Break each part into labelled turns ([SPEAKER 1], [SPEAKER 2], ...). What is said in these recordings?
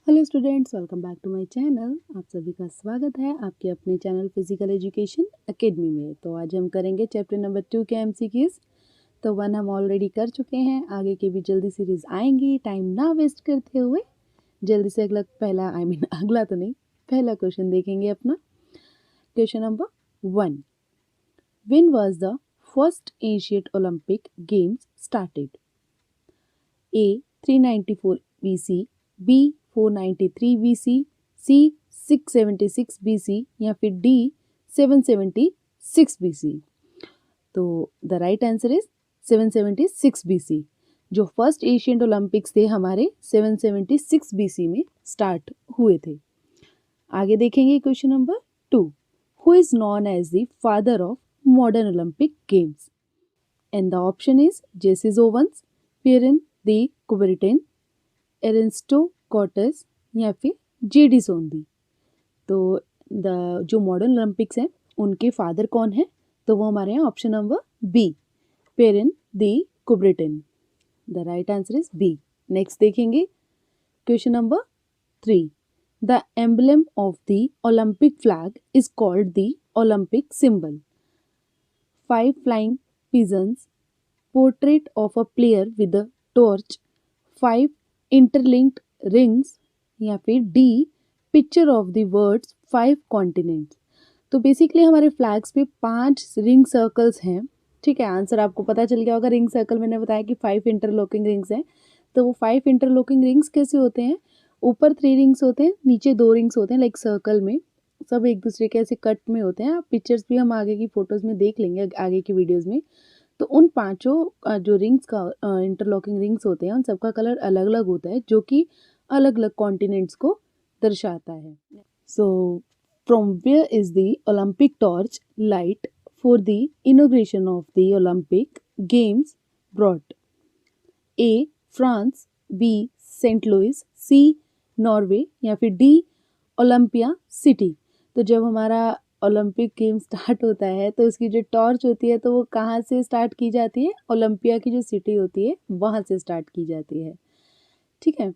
[SPEAKER 1] Hello students, welcome back to my channel. आप सभी का स्वागत है आपके अपने चैनल फिजिकल एजुकेशन एकेडमी में। तो आज हम करेंगे चैप्टर नंबर 2 के एमसीक्यूज। तो 1 हम ऑलरेडी कर चुके हैं, आगे की भी जल्दी सीरीज आएंगी। टाइम ना वेस्ट करते हुए जल्दी से अगला तो नहीं, पहला क्वेश्चन देखेंगे अपना। Question number 1, when was the first Asian Olympic games started? A 394 BC, B 493 BC, C 676 BC या फिर डी 776 BC। तो the right answer is 776 BC। जो फर्स्ट एशियन ओलंपिक्स थे हमारे 776 BC में स्टार्ट हुए थे। आगे देखेंगे question number 2, who is known as the father of modern Olympic games? And the option is Jesse Owens, Pierre de Coubertin, Ernesto Cortes या फिर जेडी सोंदी। तो जो मॉडर्न ओलंपिक्स हैं उनके फादर कौन है? तो वो हमारे यहाँ option number B, Pierre de Coubertin. The right answer is B. Next देखेंगे question number 3, the emblem of the Olympic flag is called the Olympic symbol? 5 flying pigeons, portrait of a player with a torch, 5 interlinked rings या फिर D picture of the words 5 continents. तो basically हमारे flags पे 5 ring circles हैं। ठीक है, answer आपको पता चल गया होगा। रिंग सर्कल मैंने बताया कि 5 इंटरलॉकिंग रिंग्स हैं। तो वो 5 इंटरलॉकिंग रिंग्स कैसे होते हैं? ऊपर 3 रिंग्स होते हैं, नीचे 2 रिंग्स होते हैं, लाइक सर्कल में। सब एक दूसरे के ऐसे कट में होते हैं। आप पिक्चर्स भी हम आगे की फोटोज में देख लेंगे, आगे की वीडियोज में। तो उन पांचों जो रिंग्स का इंटरलॉकिंग रिंग्स होते हैं उन सबका कलर अलग अलग होता है, जो कि अलग अलग कॉन्टिनेंट्स को दर्शाता है। So from where is the Olympic torch light for the inauguration of the Olympic games brought? A France, B Saint Louis, C Norway या फिर डी ओलंपिया सिटी। तो जब हमारा ओलंपिक गेम स्टार्ट होता है तो उसकी जो टॉर्च होती है तो वो कहाँ से स्टार्ट की जाती है? ओलंपिया की जो सिटी होती है वहाँ से स्टार्ट की जाती है। ठीक है,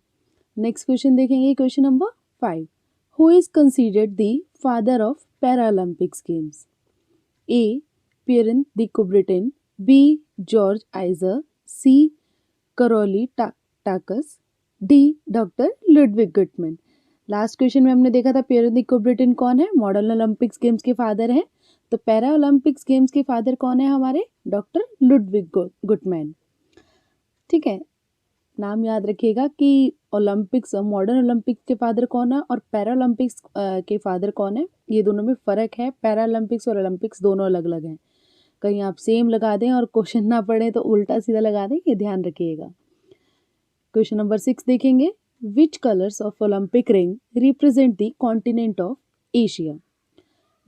[SPEAKER 1] नेक्स्ट क्वेश्चन देखेंगे। Question number 5, who is considered the father of para Olympics games? A Pierre de Coubertin, B George Eyser, C Karoly Takacs, D doctor Ludwig Guttmann. Last question में हमने देखा था पियरन दी कुबर्टेन कौन है? Modern Olympics games के father हैं। तो para Olympics games के फादर कौन है हमारे? Doctor Ludwig Guttmann. ठीक है, नाम याद रखिएगा कि ओलंपिक्स, मॉडर्न ओलंपिक्स के फादर कौन है और पैरा ओलंपिक्स के फादर कौन है। ये दोनों में फ़र्क है। पैरा ओलंपिक्स और ओलंपिक्स दोनों अलग अलग हैं। कहीं आप सेम लगा दें और क्वेश्चन ना पढ़े तो उल्टा सीधा लगा दें, ये ध्यान रखिएगा। क्वेश्चन नंबर 6 देखेंगे। Which colours of Olympic ring represent the continent of Asia?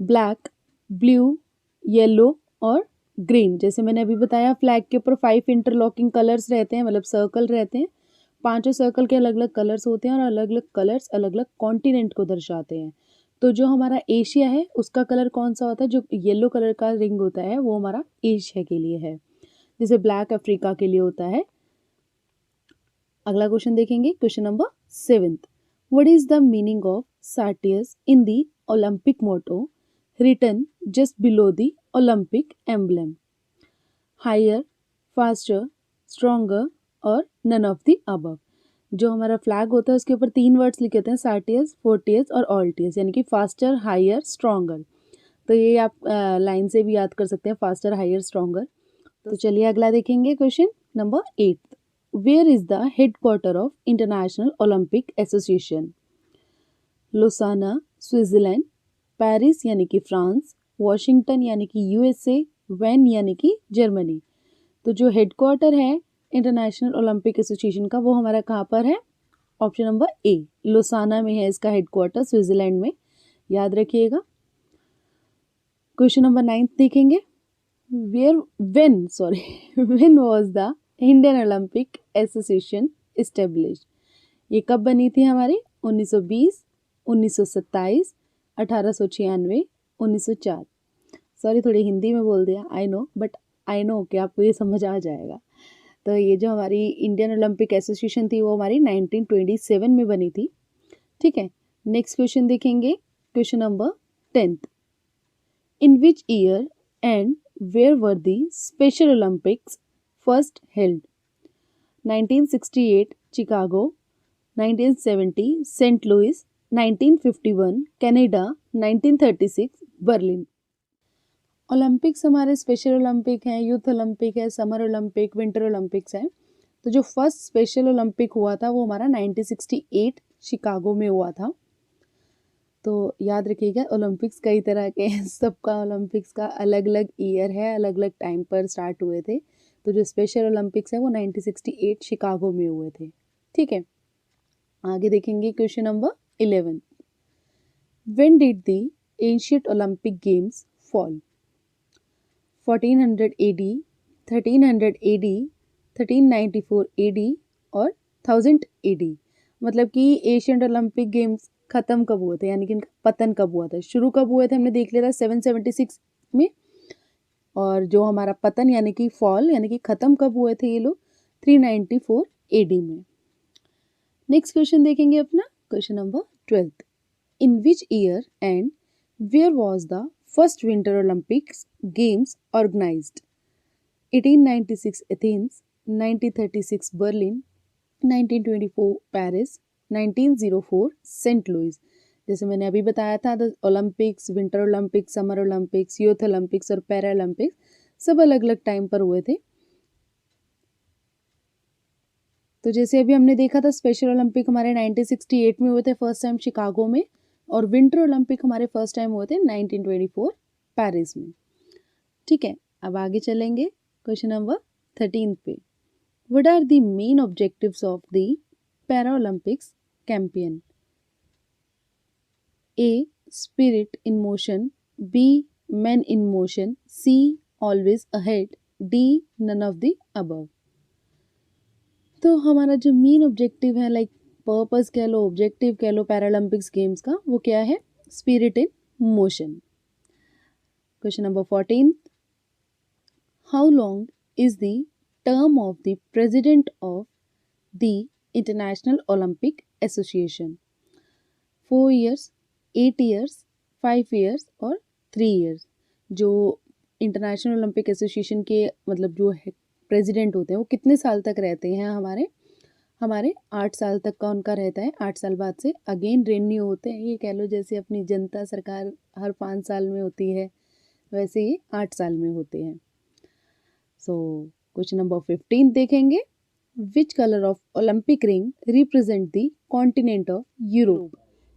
[SPEAKER 1] Black, blue, yellow और ग्रीन। जैसे मैंने अभी बताया, फ्लैग के ऊपर 5 इंटरलॉकिंग कलर्स रहते हैं, मतलब सर्कल रहते हैं। पांचों सर्कल के अलग अलग कलर्स होते हैं और अलग अलग कलर्स अलग अलग कॉन्टिनेंट को दर्शाते हैं। तो जो हमारा एशिया है उसका कलर कौन सा होता है? जो येलो कलर का रिंग होता है वो हमारा एशिया के लिए है, जैसे ब्लैक अफ्रीका के लिए होता है। अगला क्वेश्चन देखेंगे। Question number 7, what is the meaning of citius in the Olympic motto written just below the Olympic emblem? Higher, faster, stronger और नन ऑफ द अबव। जो हमारा फ्लैग होता है उसके ऊपर 3 वर्ड्स लिखे होते हैं, सार्टियस, फोर्टियस और ऑल्टियस, यानी कि फास्टर, हायर, स्ट्रॉन्गर। तो ये आप लाइन से भी याद कर सकते हैं, फास्टर, हायर, स्ट्रॉन्गर। तो चलिए अगला देखेंगे। Question number 8, where is the headquarter of international Olympic association? Lausanne Switzerland, Paris यानी कि फ्रांस, वॉशिंगटन यानी कि यूएसए, वेन यानी कि जर्मनी। तो जो हेडक्वार्टर है इंटरनेशनल ओलंपिक एसोसिएशन का वो हमारा कहाँ पर है? ऑप्शन नंबर ए, लोसाना में है इसका हेडक्वार्टर, स्विट्जरलैंड में। याद रखिएगा। क्वेश्चन नंबर 9 देखेंगे। when was the Indian Olympic association established? ये कब बनी थी हमारी? 1920, 1927, 1896, 1904। सॉरी, थोड़ी हिंदी में बोल दिया, I know, but I know कि आपको ये समझ आ जाएगा। तो ये जो हमारी इंडियन ओलंपिक एसोसिएशन थी वो हमारी 1927 में बनी थी। ठीक है, नेक्स्ट क्वेश्चन देखेंगे, question number 10th। In which year and where were the special Olympics first held? 1968 Chicago, 1970 Saint Louis, 1951 Canada, 1936 Berlin. Olympics हमारे स्पेशल ओलंपिक हैं, यूथ ओलंपिक है, समर ओलंपिक, विंटर ओलंपिक्स हैं। तो जो फर्स्ट स्पेशल ओलंपिक हुआ था वो हमारा 1968 शिकागो में हुआ था। तो याद रखिएगा, ओलंपिक्स कई तरह के हैं, सबका ओलंपिक्स का अलग अलग ईयर है, अलग अलग टाइम पर स्टार्ट हुए थे। तो जो स्पेशल ओलंपिक्स है वो 1968 शिकागो में हुए थे। ठीक है, आगे देखेंगे question number 11। When did the ancient Olympic games fall? 1400 AD, 1300 AD, 1394 AD और 1000 AD। मतलब कि एशियन ओलंपिक गेम्स ख़त्म कब हुए थे, यानी कि इनका पतन कब हुआ था। शुरू कब हुए थे हमने देख लिया था 776 में, और जो हमारा पतन यानी कि फॉल यानी कि ख़त्म कब हुए थे ये लोग 394 AD में। नेक्स्ट क्वेश्चन देखेंगे अपना, question number 12। In which year and where was the first winter Olympics games organised? 1896 Athens, 1936 Berlin, 1924 Paris, 1904 Saint Louis. जैसे मैंने अभी बताया था, the Olympics, winter Olympics, summer Olympics, youth Olympics और पैरा ओलंपिक्स सब अलग अलग टाइम पर हुए थे। तो जैसे अभी हमने देखा था, स्पेशल ओलंपिक हमारे 1968 में हुए थे फर्स्ट टाइम शिकागो में, और विंटर ओलंपिक हमारे फर्स्ट टाइम हुए थे 1924 पेरिस में। ठीक है, अब आगे चलेंगे क्वेश्चन नंबर 13 पे। What are the main objectives of the Paralympics campaign? A. Spirit in motion. B. Men in motion. C. Always ahead. D. None of the above. तो हमारा जो मेन ऑब्जेक्टिव है, लाइक पर्पस कह लो, objective कह लो Paralympics games का, वो क्या है? Spirit in motion. Question number 14। How long is the term of the president of the International Olympic Association? 4 years, 8 years, 5 years और 3 years। जो इंटरनेशनल ओलंपिक एसोसिएशन के मतलब जो है प्रेसिडेंट होते हैं वो कितने साल तक रहते हैं? हमारे 8 साल तक का उनका रहता है। 8 साल बाद से अगेन रिन्यू होते हैं। ये कह लो जैसे अपनी जनता सरकार हर 5 साल में होती है, वैसे ये 8 साल में होते हैं। सो क्वेश्चन नंबर 15 देखेंगे। Which colour of Olympic ring represent the continent of Europe?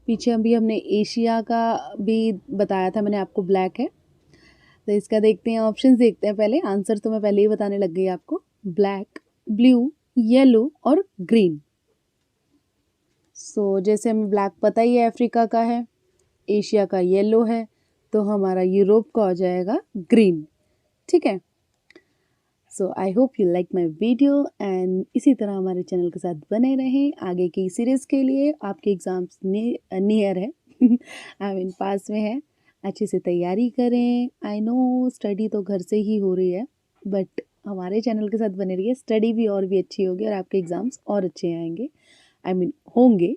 [SPEAKER 1] पीछे अभी हमने एशिया का भी बताया था मैंने आपको, ब्लैक है। तो इसका देखते हैं, ऑप्शंस देखते हैं पहले। आंसर तो मैं पहले ही बताने लग गई आपको, ब्लैक, ब्लू, येलो और ग्रीन। सो जैसे हमें ब्लैक पता ही है अफ्रीका का है, एशिया का येलो है, तो हमारा यूरोप का हो जाएगा ग्रीन। ठीक है, so I hope you like my video and इसी तरह हमारे चैनल के साथ बने रहें। आगे की सीरीज़ के लिए आपके एग्ज़ाम्स नियर है आई मीन पास में है, अच्छे से तैयारी करें। आई नो स्टडी तो घर से ही हो रही है, बट हमारे चैनल के साथ बने रहिए, स्टडी भी और भी अच्छी होगी और आपके एग्ज़ाम्स और अच्छे आएंगे, आई मीन होंगे।